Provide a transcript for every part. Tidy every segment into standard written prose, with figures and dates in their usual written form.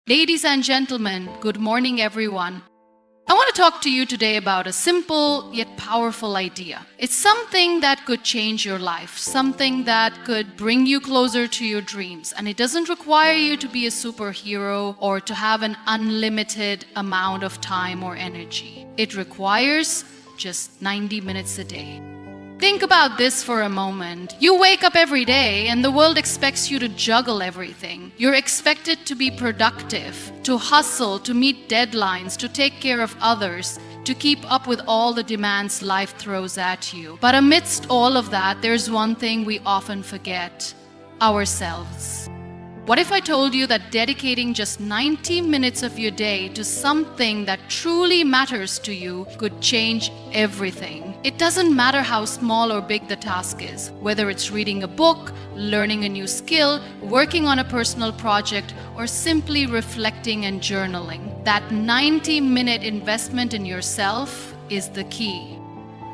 Ladies and gentlemen, good morning everyone. I want to talk to you today about a simple yet powerful idea. It's something that could change your life, something that could bring you closer to your dreams. And it doesn't require you to be a superhero or to have an unlimited amount of time or energy. It requires just 90 minutes a day. Think about this for a moment. You wake up every day and the world expects you to juggle everything. You're expected to be productive, to hustle, to meet deadlines, to take care of others, to keep up with all the demands life throws at you. But amidst all of that, there's one thing we often forget: ourselves. What if I told you that dedicating just 90 minutes of your day to something that truly matters to you could change everything? It doesn't matter how small or big the task is, whether it's reading a book, learning a new skill, working on a personal project, or simply reflecting and journaling. That 90-minute investment in yourself is the key.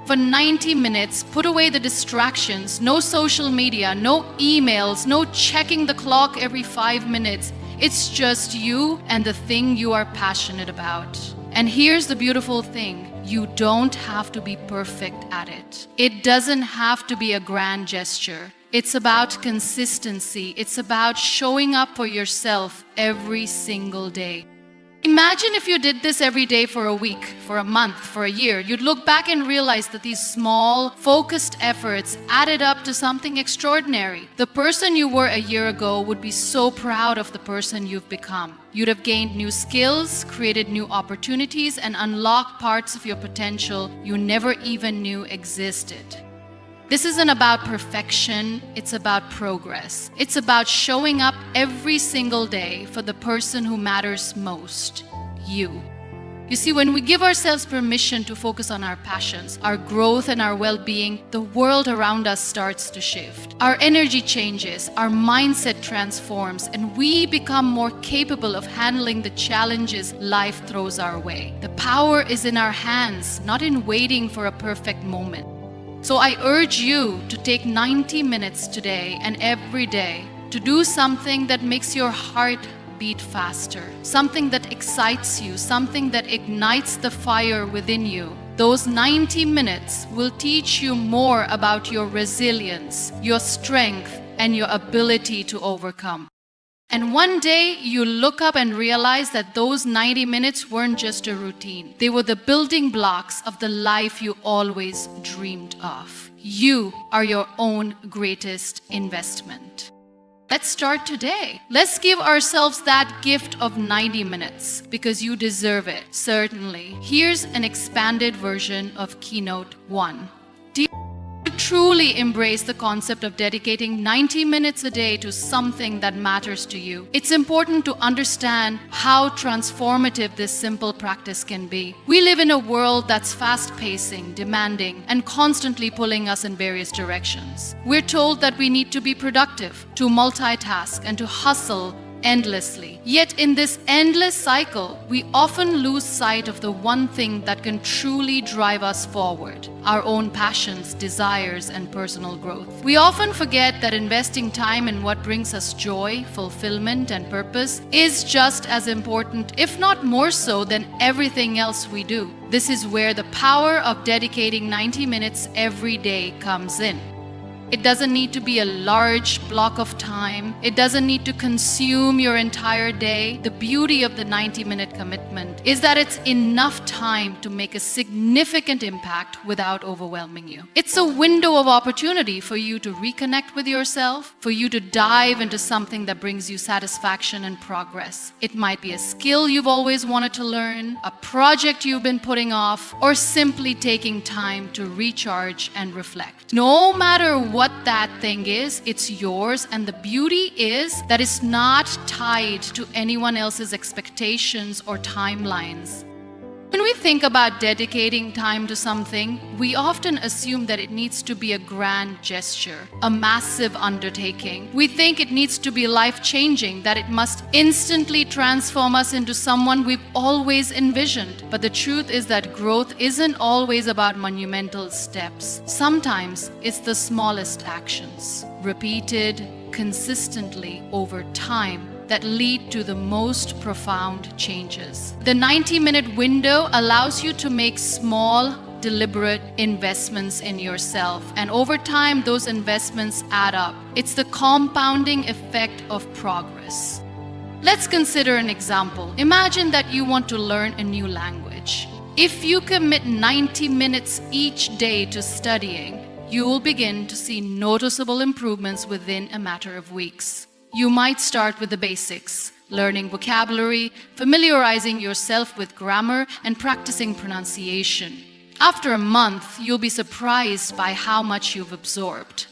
For 90 minutes, put away the distractions, no social media, no emails, no checking the clock every 5 minutes. It's just you and the thing you are passionate about. And here's the beautiful thing: you don't have to be perfect at it. It doesn't have to be a grand gesture. It's about consistency. It's about showing up for yourself every single day. Imagine if you did this every day for a week, for a month, for a year. You'd look back and realize that these small, focused efforts added up to something extraordinary. The person you were a year ago would be so proud of the person you've become. You'd have gained new skills, created new opportunities, and unlocked parts of your potential you never even knew existed. This isn't about perfection, it's about progress. It's about showing up every single day for the person who matters most: you. You see, when we give ourselves permission to focus on our passions, our growth and our well-being, the world around us starts to shift. Our energy changes, our mindset transforms, and we become more capable of handling the challenges life throws our way. The power is in our hands, not in waiting for a perfect moment. So I urge you to take 90 minutes today and every day to do something that makes your heart beat faster, something that excites you, something that ignites the fire within you. Those 90 minutes will teach you more about your resilience, your strength, and your ability to overcome. And one day you look up and realize that those 90 minutes weren't just a routine. They were the building blocks of the life you always dreamed of. You are your own greatest investment. Let's start today. Let's give ourselves that gift of 90 minutes because you deserve it, certainly. Here's an expanded version of Keynote 1. Truly embrace the concept of dedicating 90 minutes a day to something that matters to you. It's important to understand how transformative this simple practice can be. We live in a world that's fast-pacing, demanding, and constantly pulling us in various directions. We're told that we need to be productive, to multitask, and to hustle endlessly. Yet in this endless cycle, we often lose sight of the one thing that can truly drive us forward: our own passions, desires, and personal growth. We often forget that investing time in what brings us joy, fulfillment, and purpose is just as important, if not more so, than everything else we do. This is where the power of dedicating 90 minutes every day comes in. It doesn't need to be a large block of time. It doesn't need to consume your entire day. The beauty of the 90-minute commitment is that it's enough time to make a significant impact without overwhelming you. It's a window of opportunity for you to reconnect with yourself, for you to dive into something that brings you satisfaction and progress. It might be a skill you've always wanted to learn, a project you've been putting off, or simply taking time to recharge and reflect. No matter what that thing is, it's yours, and the beauty is that it's not tied to anyone else's expectations or timelines. When we think about dedicating time to something, we often assume that it needs to be a grand gesture, a massive undertaking. We think it needs to be life-changing, that it must instantly transform us into someone we've always envisioned. But the truth is that growth isn't always about monumental steps. Sometimes it's the smallest actions, repeated consistently over time, that lead to the most profound changes. The 90-minute window allows you to make small, deliberate investments in yourself, and over time those investments add up. It's the compounding effect of progress. Let's consider an example. Imagine that you want to learn a new language. If you commit 90 minutes each day to studying, you will begin to see noticeable improvements within a matter of weeks. You might start with the basics, learning vocabulary, familiarizing yourself with grammar, and practicing pronunciation. After a month, you'll be surprised by how much you've absorbed.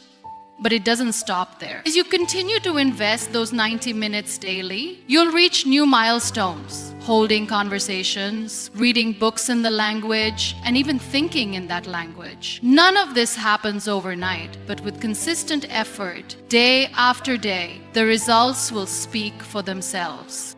But it doesn't stop there. As you continue to invest those 90 minutes daily, you'll reach new milestones, holding conversations, reading books in the language, and even thinking in that language. None of this happens overnight, but with consistent effort, day after day, the results will speak for themselves.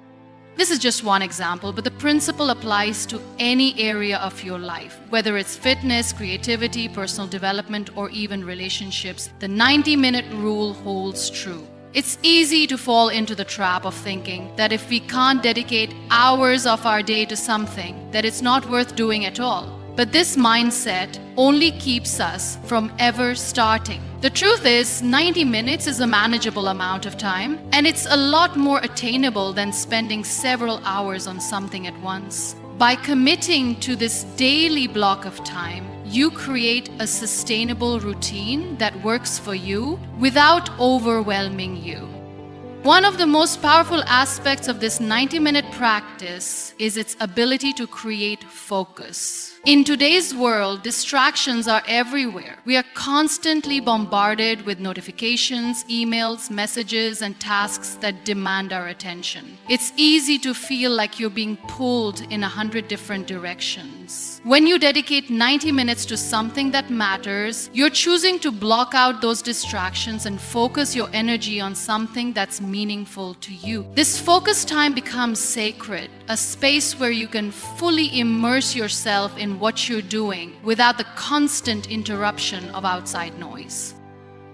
This is just one example, but the principle applies to any area of your life. Whether it's fitness, creativity, personal development, or even relationships, the 90-minute rule holds true. It's easy to fall into the trap of thinking that if we can't dedicate hours of our day to something, that it's not worth doing at all. But this mindset only keeps us from ever starting. The truth is, 90 minutes is a manageable amount of time, and it's a lot more attainable than spending several hours on something at once. By committing to this daily block of time, you create a sustainable routine that works for you without overwhelming you. One of the most powerful aspects of this 90-minute practice is its ability to create focus. In today's world, distractions are everywhere. We are constantly bombarded with notifications, emails, messages, and tasks that demand our attention. It's easy to feel like you're being pulled in 100 different directions. When you dedicate 90 minutes to something that matters, you're choosing to block out those distractions and focus your energy on something that's meaningful to you. This focus time becomes sacred, a space where you can fully immerse yourself in what you're doing without the constant interruption of outside noise.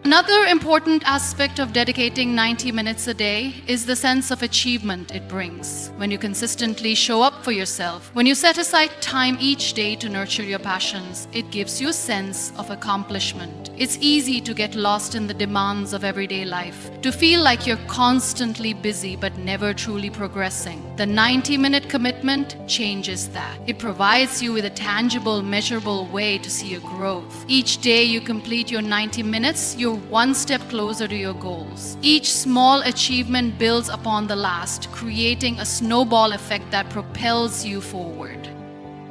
Another important aspect of dedicating 90 minutes a day is the sense of achievement it brings. When you consistently show up for yourself, when you set aside time each day to nurture your passions, it gives you a sense of accomplishment. It's easy to get lost in the demands of everyday life, to feel like you're constantly busy but never truly progressing. The 90-minute commitment changes that. It provides you with a tangible, measurable way to see your growth. Each day you complete your 90 minutes, you're one step closer to your goals. Each small achievement builds upon the last, creating a snowball effect that propels you forward.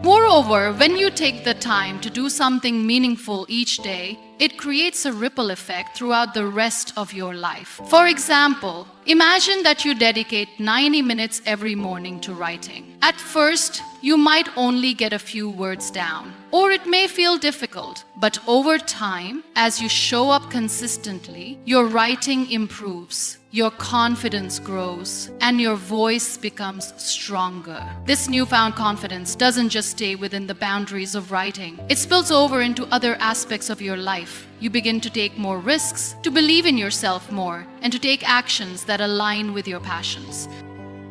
Moreover, when you take the time to do something meaningful each day, it creates a ripple effect throughout the rest of your life. For example, imagine that you dedicate 90 minutes every morning to writing. At first, you might only get a few words down, or it may feel difficult. But over time, as you show up consistently, your writing improves, your confidence grows, and your voice becomes stronger. This newfound confidence doesn't just stay within the boundaries of writing. It spills over into other aspects of your life. You begin to take more risks, to believe in yourself more, and to take actions that align with your passions.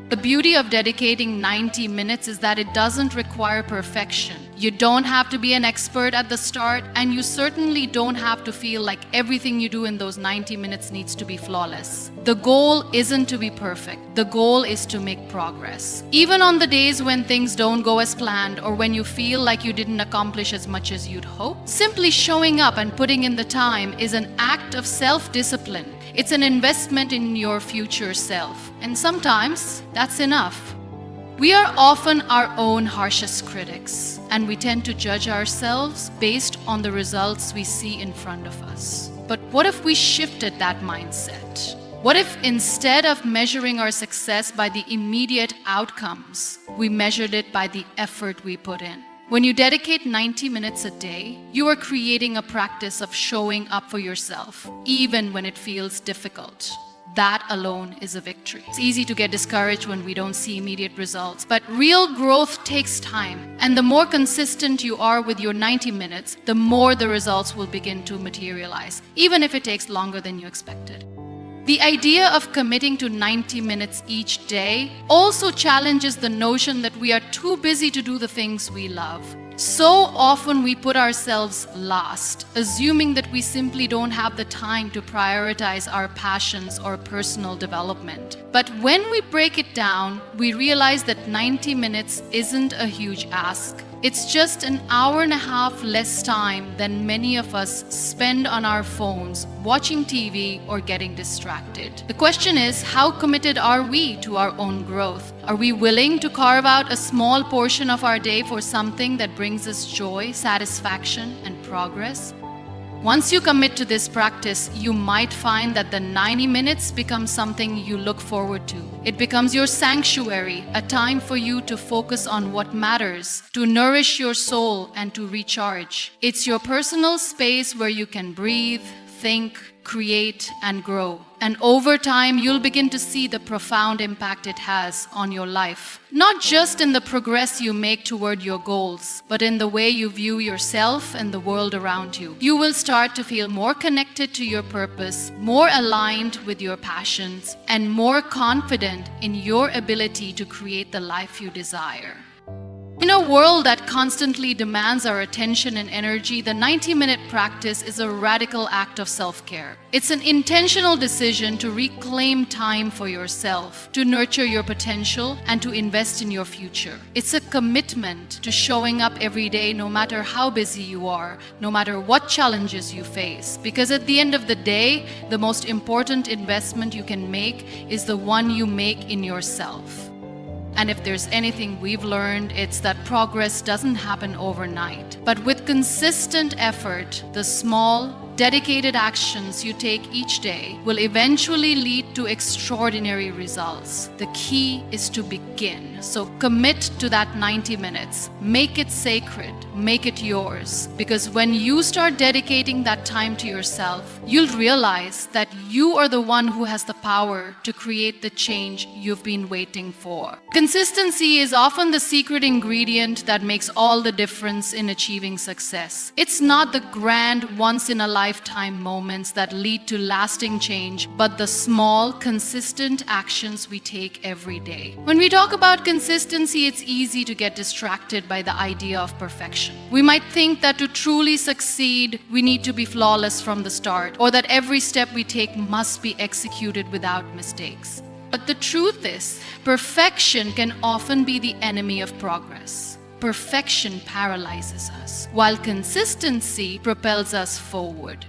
The beauty of dedicating 90 minutes is that it doesn't require perfection. You don't have to be an expert at the start, and you certainly don't have to feel like everything you do in those 90 minutes needs to be flawless. The goal isn't to be perfect. The goal is to make progress. Even on the days when things don't go as planned, or when you feel like you didn't accomplish as much as you'd hoped, simply showing up and putting in the time is an act of self-discipline. It's an investment in your future self. And sometimes that's enough. We are often our own harshest critics, and we tend to judge ourselves based on the results we see in front of us. But what if we shifted that mindset? What if instead of measuring our success by the immediate outcomes, we measured it by the effort we put in? When you dedicate 90 minutes a day, you are creating a practice of showing up for yourself, even when it feels difficult. That alone is a victory. It's easy to get discouraged when we don't see immediate results, but real growth takes time. And the more consistent you are with your 90 minutes, the more the results will begin to materialize, even if it takes longer than you expected. The idea of committing to 90 minutes each day also challenges the notion that we are too busy to do the things we love. So often we put ourselves last, assuming that we simply don't have the time to prioritize our passions or personal development. But when we break it down, we realize that 90 minutes isn't a huge ask. It's just an hour and a half less time than many of us spend on our phones, watching TV or getting distracted. The question is, how committed are we to our own growth? Are we willing to carve out a small portion of our day for something that brings us joy, satisfaction, and progress? Once you commit to this practice, you might find that the 90 minutes becomes something you look forward to. It becomes your sanctuary, a time for you to focus on what matters, to nourish your soul, and to recharge. It's your personal space where you can breathe, think, create, and grow. And over time, you'll begin to see the profound impact it has on your life. Not just in the progress you make toward your goals, but in the way you view yourself and the world around you. You will start to feel more connected to your purpose, more aligned with your passions, and more confident in your ability to create the life you desire. In a world that constantly demands our attention and energy, the 90-minute practice is a radical act of self-care. It's an intentional decision to reclaim time for yourself, to nurture your potential, and to invest in your future. It's a commitment to showing up every day no matter how busy you are, no matter what challenges you face. Because at the end of the day, the most important investment you can make is the one you make in yourself. And if there's anything we've learned, it's that progress doesn't happen overnight. But with consistent effort, the small, dedicated actions you take each day will eventually lead to extraordinary results. The key is to begin. So commit to that 90 minutes. Make it sacred. Make it yours. Because when you start dedicating that time to yourself, you'll realize that you are the one who has the power to create the change you've been waiting for. Consistency is often the secret ingredient that makes all the difference in achieving success. It's not the grand, once-in-a-lifetime moments that lead to lasting change, but the small, consistent actions we take every day. When we talk about consistency, it's easy to get distracted by the idea of perfection. We might think that to truly succeed, we need to be flawless from the start, or that every step we take must be executed without mistakes. But the truth is, perfection can often be the enemy of progress. Perfection paralyzes us, while consistency propels us forward.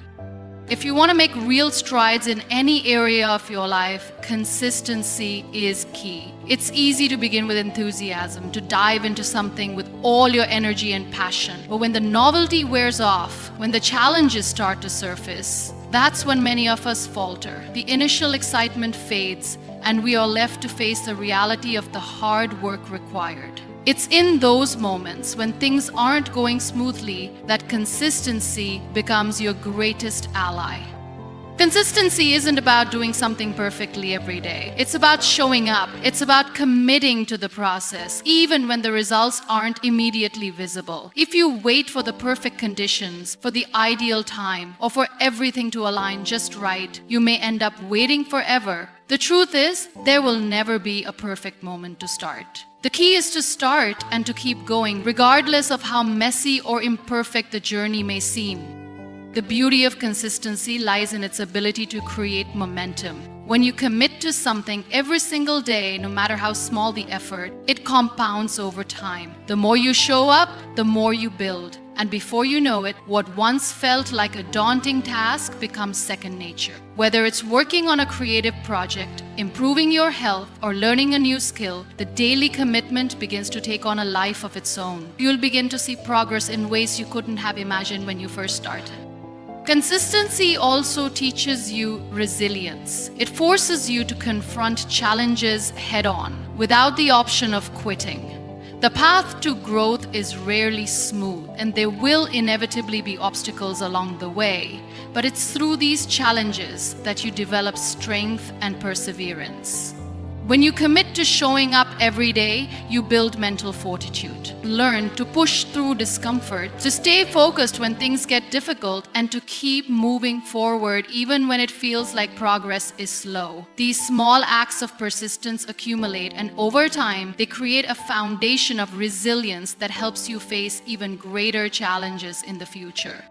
If you want to make real strides in any area of your life, consistency is key. It's easy to begin with enthusiasm, to dive into something with all your energy and passion. But when the novelty wears off, when the challenges start to surface, that's when many of us falter. The initial excitement fades, and we are left to face the reality of the hard work required. It's in those moments when things aren't going smoothly that consistency becomes your greatest ally. Consistency isn't about doing something perfectly every day. It's about showing up. It's about committing to the process, even when the results aren't immediately visible. If you wait for the perfect conditions, for the ideal time, or for everything to align just right, you may end up waiting forever. The truth is, there will never be a perfect moment to start. The key is to start and to keep going, regardless of how messy or imperfect the journey may seem. The beauty of consistency lies in its ability to create momentum. When you commit to something every single day, no matter how small the effort, it compounds over time. The more you show up, the more you build. And before you know it, what once felt like a daunting task becomes second nature. Whether it's working on a creative project, improving your health, or learning a new skill, the daily commitment begins to take on a life of its own. You'll begin to see progress in ways you couldn't have imagined when you first started. Consistency also teaches you resilience. It forces you to confront challenges head-on, without the option of quitting. The path to growth is rarely smooth, and there will inevitably be obstacles along the way, but it's through these challenges that you develop strength and perseverance. When you commit to showing up every day, you build mental fortitude. Learn to push through discomfort, to stay focused when things get difficult, and to keep moving forward even when it feels like progress is slow. These small acts of persistence accumulate, and over time, they create a foundation of resilience that helps you face even greater challenges in the future.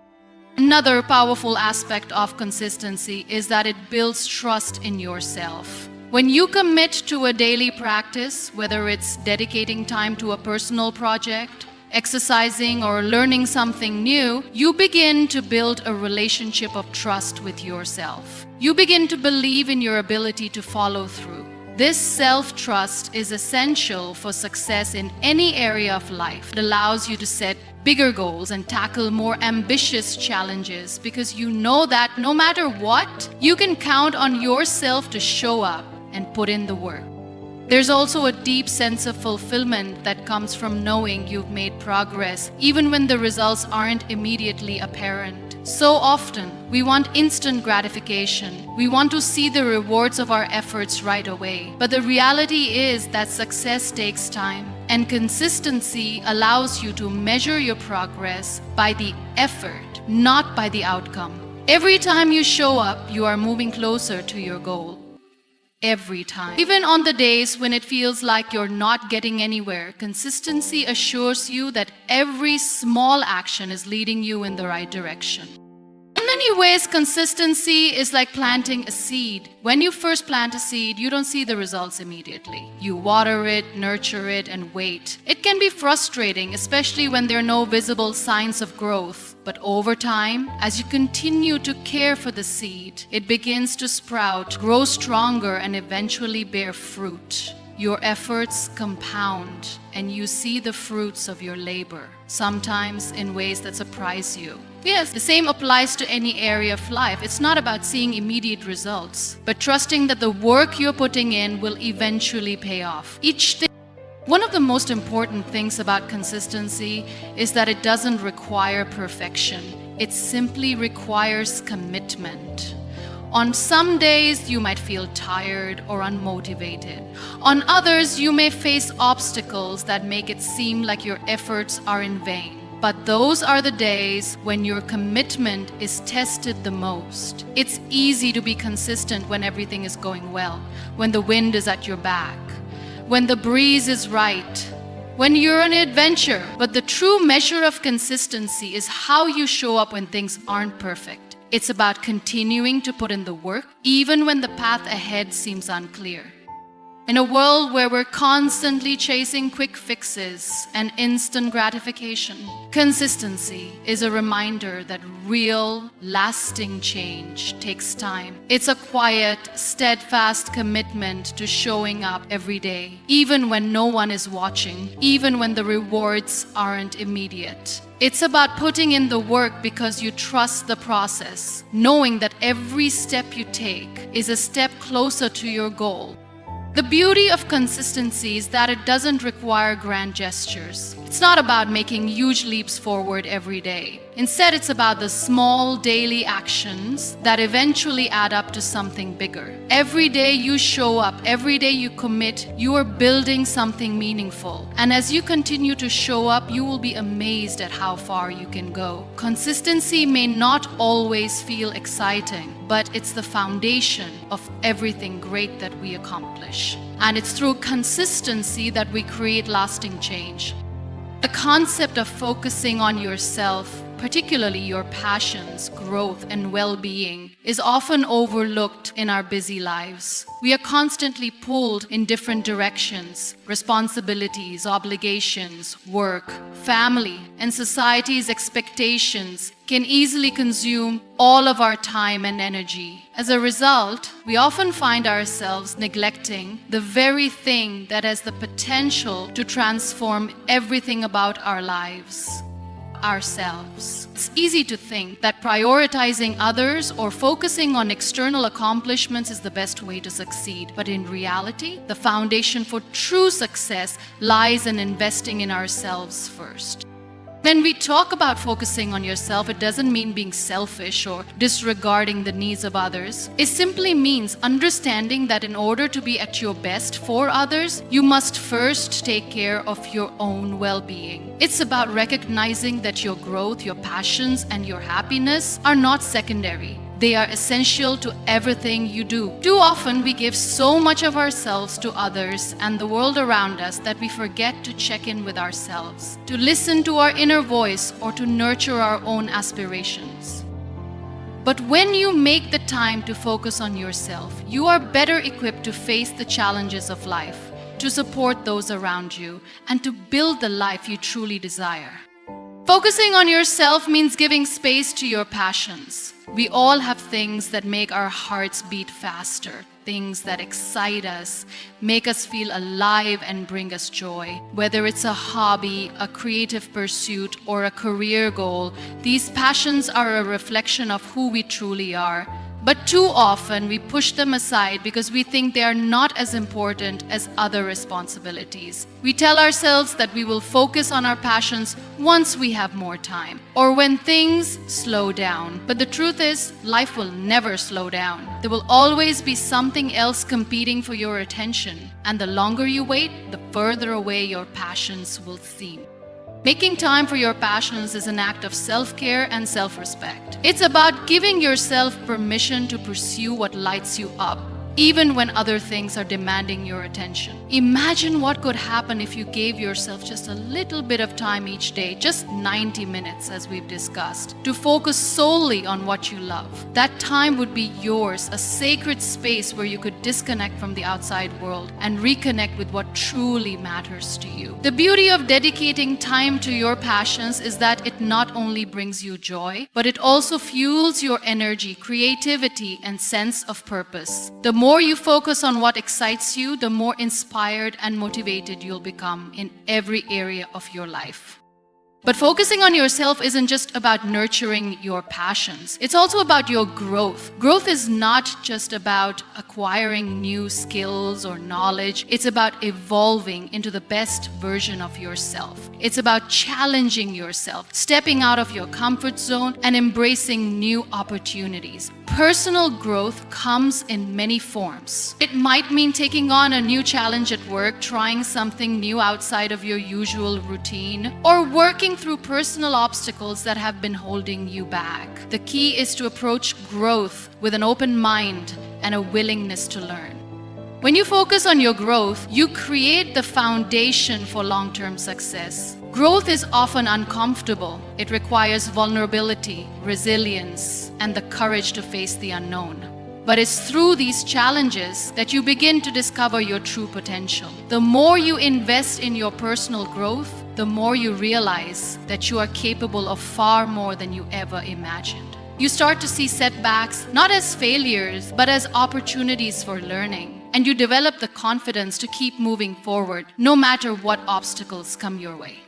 Another powerful aspect of consistency is that it builds trust in yourself. When you commit to a daily practice, whether it's dedicating time to a personal project, exercising, or learning something new, you begin to build a relationship of trust with yourself. You begin to believe in your ability to follow through. This self-trust is essential for success in any area of life. It allows you to set bigger goals and tackle more ambitious challenges because you know that no matter what, you can count on yourself to show up and put in the work. There's also a deep sense of fulfillment that comes from knowing you've made progress, even when the results aren't immediately apparent. So often, we want instant gratification. We want to see the rewards of our efforts right away. But the reality is that success takes time, and consistency allows you to measure your progress by the effort, not by the outcome. Every time you show up, you are moving closer to your goal. Every time. Even on the days when it feels like you're not getting anywhere, consistency assures you that every small action is leading you in the right direction. In many ways, consistency is like planting a seed. When you first plant a seed, you don't see the results immediately. You water it, nurture it, and wait. It can be frustrating, especially when there are no visible signs of growth. But over time, as you continue to care for the seed, it begins to sprout, grow stronger, and eventually bear fruit. Your efforts compound, and you see the fruits of your labor, sometimes in ways that surprise you. Yes, the same applies to any area of life. It's not about seeing immediate results, but trusting that the work you're putting in will eventually pay off. One of the most important things about consistency is that it doesn't require perfection. It simply requires commitment. On some days, you might feel tired or unmotivated. On others, you may face obstacles that make it seem like your efforts are in vain. But those are the days when your commitment is tested the most. It's easy to be consistent when everything is going well, when the wind is at your back, when the breeze is right, when you're on an adventure. But the true measure of consistency is how you show up when things aren't perfect. It's about continuing to put in the work, even when the path ahead seems unclear. In a world where we're constantly chasing quick fixes and instant gratification, consistency is a reminder that real, lasting change takes time. It's a quiet, steadfast commitment to showing up every day, even when no one is watching, even when the rewards aren't immediate. It's about putting in the work because you trust the process, knowing that every step you take is a step closer to your goal. The beauty of consistency is that it doesn't require grand gestures. It's not about making huge leaps forward every day. Instead, it's about the small daily actions that eventually add up to something bigger. Every day you show up, every day you commit, you are building something meaningful. And as you continue to show up, you will be amazed at how far you can go. Consistency may not always feel exciting, but it's the foundation of everything great that we accomplish. And it's through consistency that we create lasting change. The concept of focusing on yourself, particularly your passions, growth, and well-being, is often overlooked in our busy lives. We are constantly pulled in different directions. Responsibilities, obligations, work, family, and society's expectations can easily consume all of our time and energy. As a result, we often find ourselves neglecting the very thing that has the potential to transform everything about our lives: ourselves. It's easy to think that prioritizing others or focusing on external accomplishments is the best way to succeed. But in reality, the foundation for true success lies in investing in ourselves first. When we talk about focusing on yourself, it doesn't mean being selfish or disregarding the needs of others. It simply means understanding that in order to be at your best for others, you must first take care of your own well-being. It's about recognizing that your growth, your passions, and your happiness are not secondary. They are essential to everything you do. Too often, we give so much of ourselves to others and the world around us that we forget to check in with ourselves, to listen to our inner voice, or to nurture our own aspirations. But when you make the time to focus on yourself, you are better equipped to face the challenges of life, to support those around you, and to build the life you truly desire. Focusing on yourself means giving space to your passions. We all have things that make our hearts beat faster, things that excite us, make us feel alive and bring us joy. Whether it's a hobby, a creative pursuit, or a career goal, these passions are a reflection of who we truly are. But too often we push them aside because we think they are not as important as other responsibilities. We tell ourselves that we will focus on our passions once we have more time, or when things slow down. But the truth is, life will never slow down. There will always be something else competing for your attention, and the longer you wait, the further away your passions will seem. Making time for your passions is an act of self-care and self-respect. It's about giving yourself permission to pursue what lights you up, even when other things are demanding your attention. Imagine what could happen if you gave yourself just a little bit of time each day, just 90 minutes as we've discussed, to focus solely on what you love. That time would be yours, a sacred space where you could disconnect from the outside world and reconnect with what truly matters to you. The beauty of dedicating time to your passions is that it not only brings you joy, but it also fuels your energy, creativity, and sense of purpose. The more you focus on what excites you, the more inspired and motivated you'll become in every area of your life. But focusing on yourself isn't just about nurturing your passions. It's also about your growth. Growth is not just about acquiring new skills or knowledge. It's about evolving into the best version of yourself. It's about challenging yourself, stepping out of your comfort zone, and embracing new opportunities. Personal growth comes in many forms. It might mean taking on a new challenge at work, trying something new outside of your usual routine, or working through personal obstacles that have been holding you back. The key is to approach growth with an open mind and a willingness to learn. When you focus on your growth, you create the foundation for long-term success. Growth is often uncomfortable. It requires vulnerability, resilience, and the courage to face the unknown. But it's through these challenges that you begin to discover your true potential. The more you invest in your personal growth, the more you realize that you are capable of far more than you ever imagined. You start to see setbacks not as failures, but as opportunities for learning. And you develop the confidence to keep moving forward, no matter what obstacles come your way.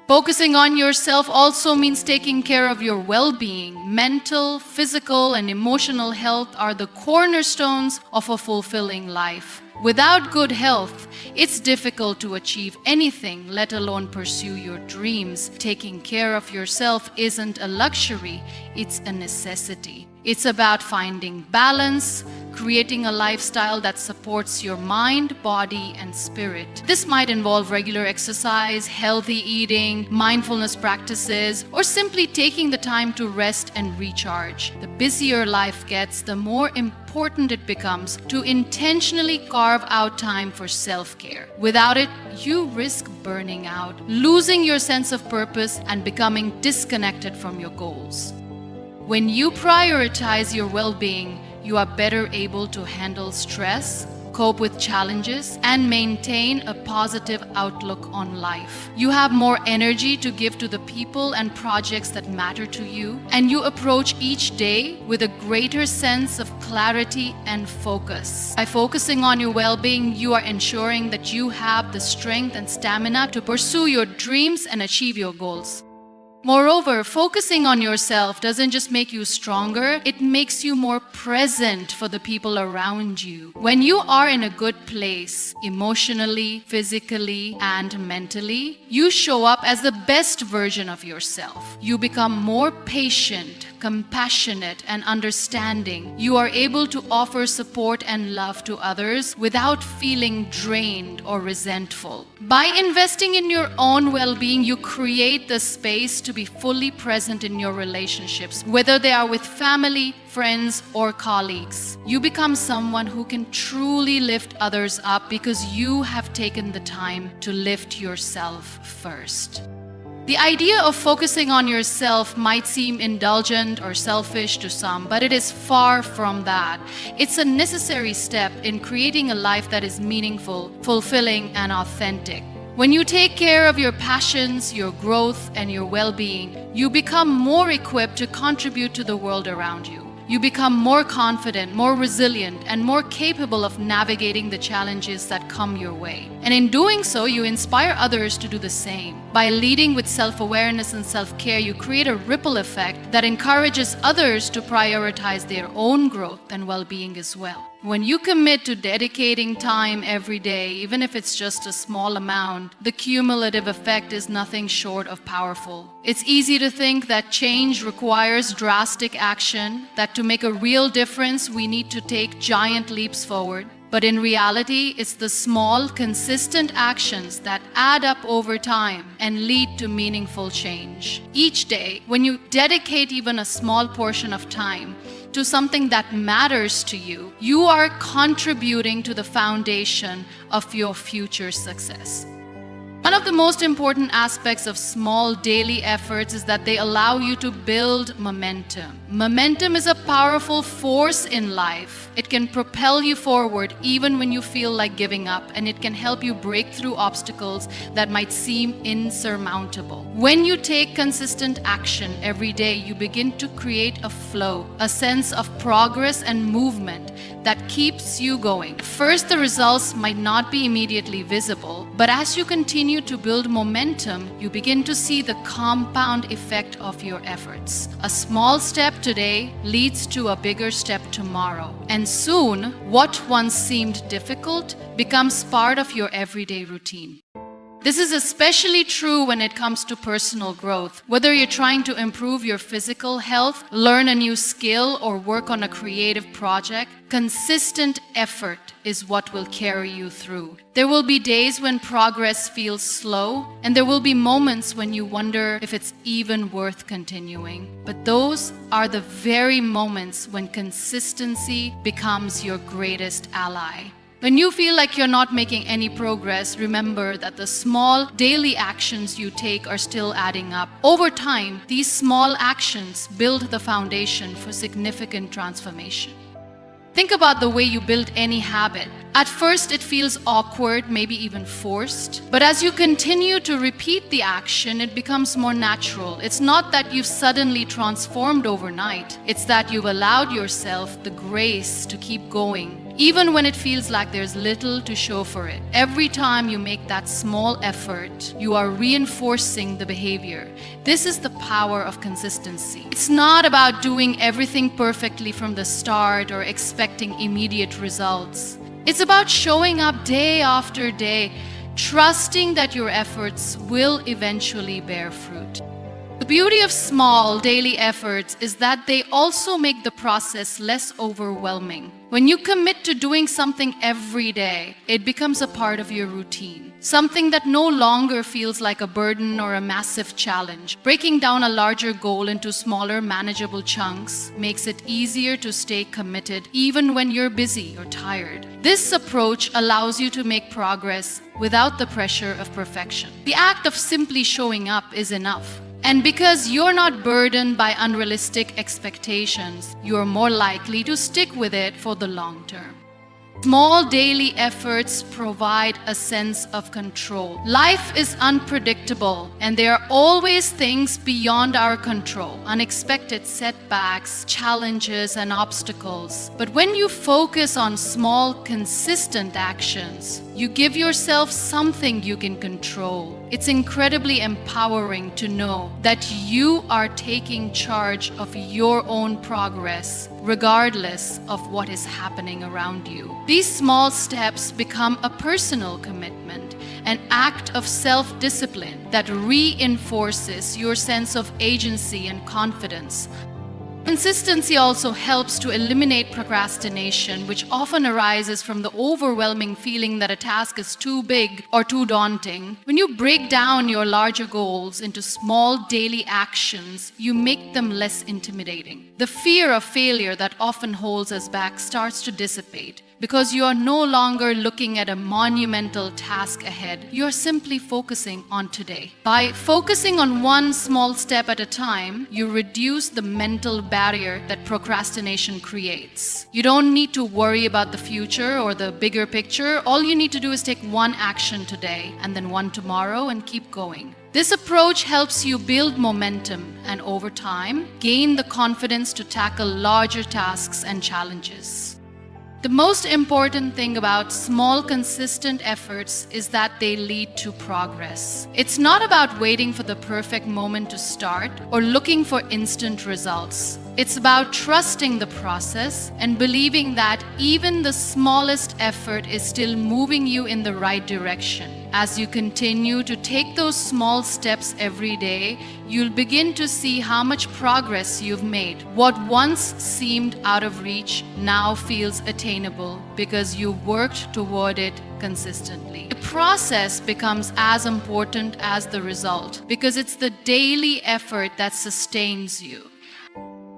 Focusing on yourself also means taking care of your well-being. Mental, physical, and emotional health are the cornerstones of a fulfilling life. Without good health, it's difficult to achieve anything, let alone pursue your dreams. Taking care of yourself isn't a luxury, it's a necessity. It's about finding balance, creating a lifestyle that supports your mind, body, and spirit. This might involve regular exercise, healthy eating, mindfulness practices, or simply taking the time to rest and recharge. The busier life gets, the more important it becomes to intentionally carve out time for self-care. Without it, you risk burning out, losing your sense of purpose, and becoming disconnected from your goals. When you prioritize your well-being, you are better able to handle stress, cope with challenges, and maintain a positive outlook on life. You have more energy to give to the people and projects that matter to you, and you approach each day with a greater sense of clarity and focus. By focusing on your well-being, you are ensuring that you have the strength and stamina to pursue your dreams and achieve your goals. Moreover, focusing on yourself doesn't just make you stronger, it makes you more present for the people around you. When you are in a good place, emotionally, physically, and mentally, you show up as the best version of yourself. You become more patient, compassionate, and understanding. You are able to offer support and love to others without feeling drained or resentful. By investing in your own well-being, you create the space to be fully present in your relationships, whether they are with family, friends, or colleagues. You become someone who can truly lift others up because you have taken the time to lift yourself first. The idea of focusing on yourself might seem indulgent or selfish to some, but it is far from that. It's a necessary step in creating a life that is meaningful, fulfilling, and authentic. When you take care of your passions, your growth, and your well-being, you become more equipped to contribute to the world around you. You become more confident, more resilient, and more capable of navigating the challenges that come your way. And in doing so, you inspire others to do the same. By leading with self-awareness and self-care, you create a ripple effect that encourages others to prioritize their own growth and well-being as well. When you commit to dedicating time every day, even if it's just a small amount, the cumulative effect is nothing short of powerful. It's easy to think that change requires drastic action, that to make a real difference, we need to take giant leaps forward. But in reality, it's the small, consistent actions that add up over time and lead to meaningful change. Each day, when you dedicate even a small portion of time to something that matters to you, you are contributing to the foundation of your future success. One of the most important aspects of small daily efforts is that they allow you to build momentum. Momentum is a powerful force in life. It can propel you forward even when you feel like giving up, and it can help you break through obstacles that might seem insurmountable. When you take consistent action every day, you begin to create a flow, a sense of progress and movement that keeps you going. First, the results might not be immediately visible, but as you continue to build momentum, you begin to see the compound effect of your efforts. A small step today leads to a bigger step tomorrow, and soon, what once seemed difficult becomes part of your everyday routine. This is especially true when it comes to personal growth. Whether you're trying to improve your physical health, learn a new skill, or work on a creative project, consistent effort is what will carry you through. There will be days when progress feels slow, and there will be moments when you wonder if it's even worth continuing. But those are the very moments when consistency becomes your greatest ally. When you feel like you're not making any progress, remember that the small daily actions you take are still adding up. Over time, these small actions build the foundation for significant transformation. Think about the way you build any habit. At first, it feels awkward, maybe even forced. But as you continue to repeat the action, it becomes more natural. It's not that you've suddenly transformed overnight. It's that you've allowed yourself the grace to keep going, even when it feels like there's little to show for it. Every time you make that small effort, you are reinforcing the behavior. This is the power of consistency. It's not about doing everything perfectly from the start or expecting immediate results. It's about showing up day after day, trusting that your efforts will eventually bear fruit. The beauty of small daily efforts is that they also make the process less overwhelming. When you commit to doing something every day, it becomes a part of your routine, something that no longer feels like a burden or a massive challenge. Breaking down a larger goal into smaller, manageable chunks makes it easier to stay committed even when you're busy or tired. This approach allows you to make progress without the pressure of perfection. The act of simply showing up is enough. And because you're not burdened by unrealistic expectations, you're more likely to stick with it for the long term. Small daily efforts provide a sense of control. Life is unpredictable, and there are always things beyond our control, unexpected setbacks, challenges, and obstacles. But when you focus on small, consistent actions, You give yourself something you can control. It's incredibly empowering to know that you are taking charge of your own progress, regardless of what is happening around you. These small steps become a personal commitment, an act of self-discipline that reinforces your sense of agency and confidence. Consistency also helps to eliminate procrastination, which often arises from the overwhelming feeling that a task is too big or too daunting. When you break down your larger goals into small daily actions, you make them less intimidating. The fear of failure that often holds us back starts to dissipate, because you are no longer looking at a monumental task ahead. You're simply focusing on today. By focusing on one small step at a time, you reduce the mental barrier that procrastination creates. You don't need to worry about the future or the bigger picture. All you need to do is take one action today and then one tomorrow and keep going. This approach helps you build momentum and over time, gain the confidence to tackle larger tasks and challenges. The most important thing about small, consistent efforts is that they lead to progress. It's not about waiting for the perfect moment to start or looking for instant results. It's about trusting the process and believing that even the smallest effort is still moving you in the right direction. As you continue to take those small steps every day, you'll begin to see how much progress you've made. What once seemed out of reach now feels attainable because you worked toward it consistently. The process becomes as important as the result because it's the daily effort that sustains you.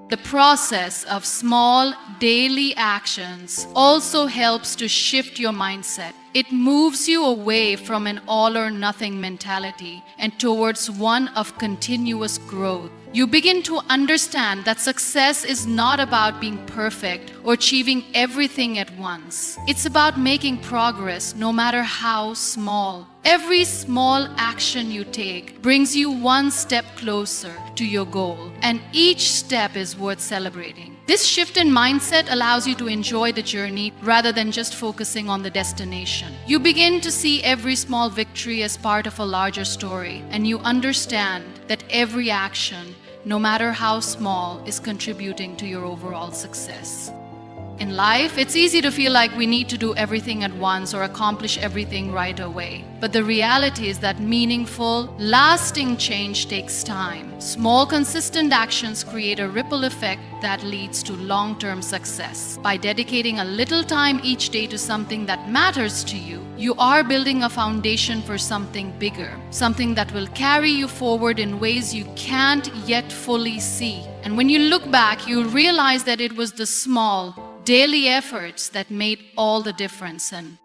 The process of small daily actions also helps to shift your mindset. It moves you away from an all or nothing mentality and towards one of continuous growth. You begin to understand that success is not about being perfect or achieving everything at once. It's about making progress no matter how small. Every small action you take brings you one step closer to your goal, and each step is worth celebrating. This shift in mindset allows you to enjoy the journey rather than just focusing on the destination. You begin to see every small victory as part of a larger story, and you understand that every action, no matter how small, is contributing to your overall success. In life, it's easy to feel like we need to do everything at once or accomplish everything right away. But the reality is that meaningful, lasting change takes time. Small, consistent actions create a ripple effect that leads to long-term success. By dedicating a little time each day to something that matters to you, you are building a foundation for something bigger, something that will carry you forward in ways you can't yet fully see. And when you look back, you realize that it was the small, daily efforts that made all the difference. And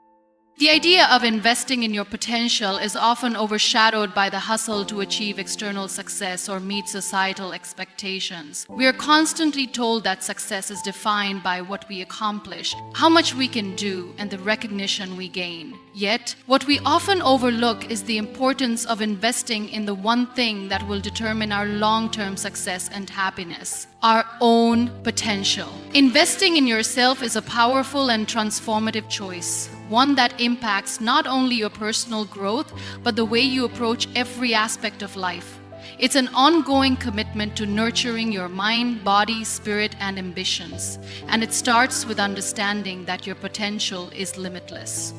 the idea of investing in your potential is often overshadowed by the hustle to achieve external success or meet societal expectations. We are constantly told that success is defined by what we accomplish, how much we can do, and the recognition we gain. Yet, what we often overlook is the importance of investing in the one thing that will determine our long-term success and happiness: our own potential. Investing in yourself is a powerful and transformative choice, one that impacts not only your personal growth, but the way you approach every aspect of life. It's an ongoing commitment to nurturing your mind, body, spirit, and ambitions. And it starts with understanding that your potential is limitless.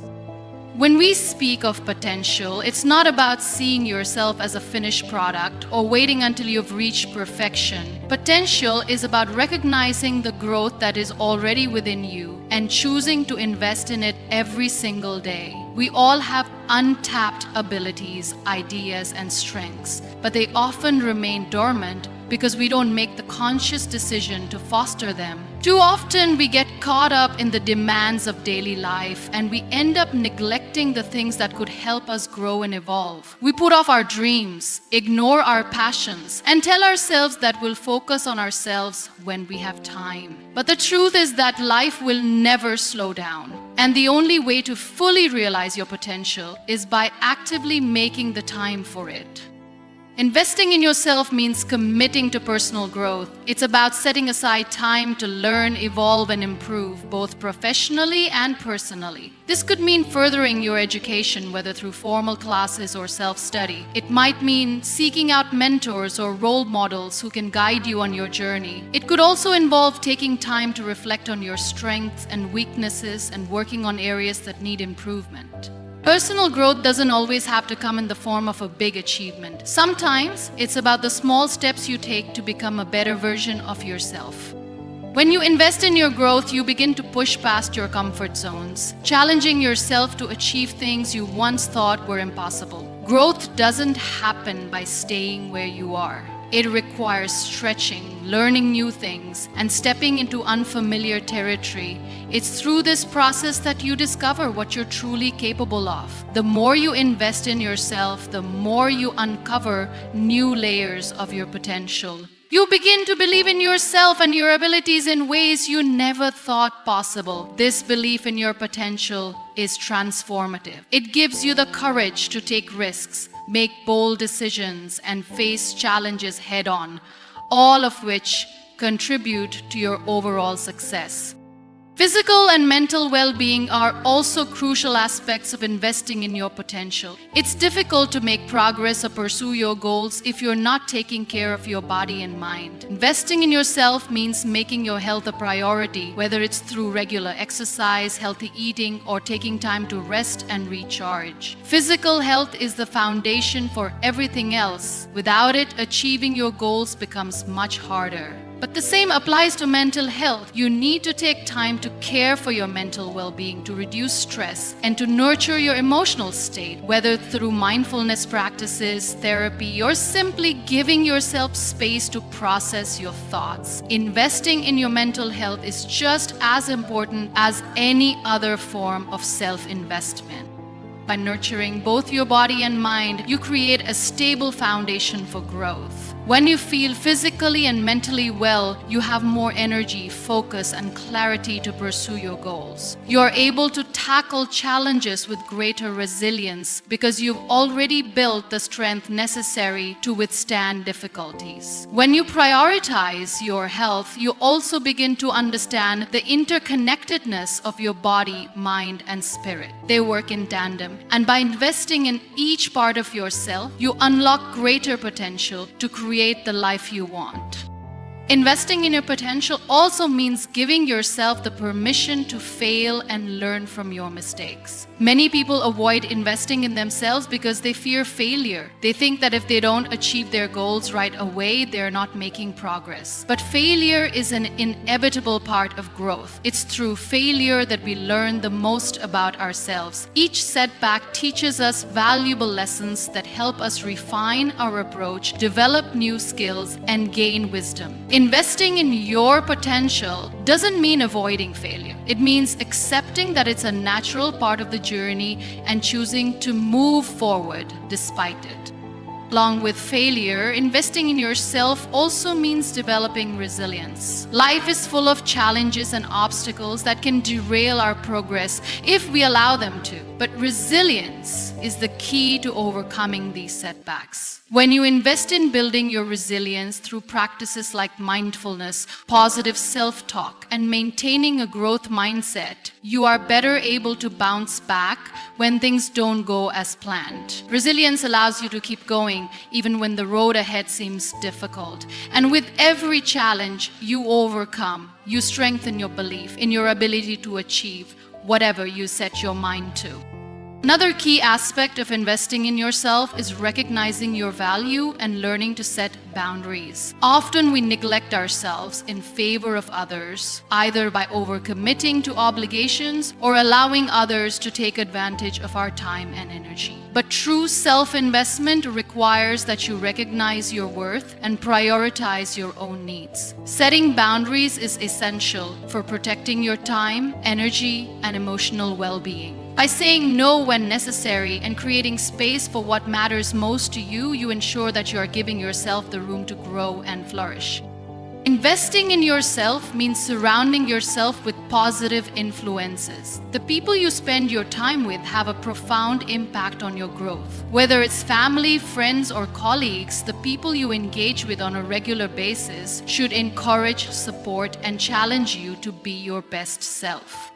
When we speak of potential, it's not about seeing yourself as a finished product or waiting until you've reached perfection. Potential is about recognizing the growth that is already within you and choosing to invest in it every single day. We all have untapped abilities, ideas, and strengths, but they often remain dormant because we don't make the conscious decision to foster them. Too often we get caught up in the demands of daily life and we end up neglecting the things that could help us grow and evolve. We put off our dreams, ignore our passions, and tell ourselves that we'll focus on ourselves when we have time. But the truth is that life will never slow down. And the only way to fully realize your potential is by actively making the time for it. Investing in yourself means committing to personal growth. It's about setting aside time to learn, evolve, and improve, both professionally and personally. This could mean furthering your education, whether through formal classes or self-study. It might mean seeking out mentors or role models who can guide you on your journey. It could also involve taking time to reflect on your strengths and weaknesses and working on areas that need improvement. Personal growth doesn't always have to come in the form of a big achievement. Sometimes it's about the small steps you take to become a better version of yourself. When you invest in your growth, you begin to push past your comfort zones, challenging yourself to achieve things you once thought were impossible. Growth doesn't happen by staying where you are. It requires stretching, learning new things, and stepping into unfamiliar territory. It's through this process that you discover what you're truly capable of. The more you invest in yourself, the more you uncover new layers of your potential. You begin to believe in yourself and your abilities in ways you never thought possible. This belief in your potential is transformative. It gives you the courage to take risks, make bold decisions, and face challenges head-on, all of which contribute to your overall success. Physical and mental well-being are also crucial aspects of investing in your potential. It's difficult to make progress or pursue your goals if you're not taking care of your body and mind. Investing in yourself means making your health a priority, whether it's through regular exercise, healthy eating, or taking time to rest and recharge. Physical health is the foundation for everything else. Without it, achieving your goals becomes much harder. But the same applies to mental health. You need to take time to care for your mental well-being, to reduce stress, and to nurture your emotional state, whether through mindfulness practices, therapy, or simply giving yourself space to process your thoughts. Investing in your mental health is just as important as any other form of self-investment. By nurturing both your body and mind, you create a stable foundation for growth. When you feel physically and mentally well, you have more energy, focus, and clarity to pursue your goals. You are able to tackle challenges with greater resilience because you've already built the strength necessary to withstand difficulties. When you prioritize your health, you also begin to understand the interconnectedness of your body, mind, and spirit. They work in tandem. And by investing in each part of yourself, you unlock greater potential to create the life you want. Investing in your potential also means giving yourself the permission to fail and learn from your mistakes. Many people avoid investing in themselves because they fear failure. They think that if they don't achieve their goals right away, they're not making progress. But failure is an inevitable part of growth. It's through failure that we learn the most about ourselves. Each setback teaches us valuable lessons that help us refine our approach, develop new skills, and gain wisdom. Investing in your potential doesn't mean avoiding failure. It means accepting that it's a natural part of the journey and choosing to move forward despite it. Along with failure, investing in yourself also means developing resilience. Life is full of challenges and obstacles that can derail our progress if we allow them to. But resilience is the key to overcoming these setbacks. When you invest in building your resilience through practices like mindfulness, positive self-talk, and maintaining a growth mindset, you are better able to bounce back when things don't go as planned. Resilience allows you to keep going even when the road ahead seems difficult. And with every challenge you overcome, you strengthen your belief in your ability to achieve whatever you set your mind to. Another key aspect of investing in yourself is recognizing your value and learning to set boundaries. Often we neglect ourselves in favor of others, either by overcommitting to obligations or allowing others to take advantage of our time and energy. But true self-investment requires that you recognize your worth and prioritize your own needs. Setting boundaries is essential for protecting your time, energy, and emotional well-being. By saying no when necessary and creating space for what matters most to you, you ensure that you are giving yourself the room to grow and flourish. Investing in yourself means surrounding yourself with positive influences. The people you spend your time with have a profound impact on your growth. Whether it's family, friends, or colleagues, the people you engage with on a regular basis should encourage, support, and challenge you to be your best self.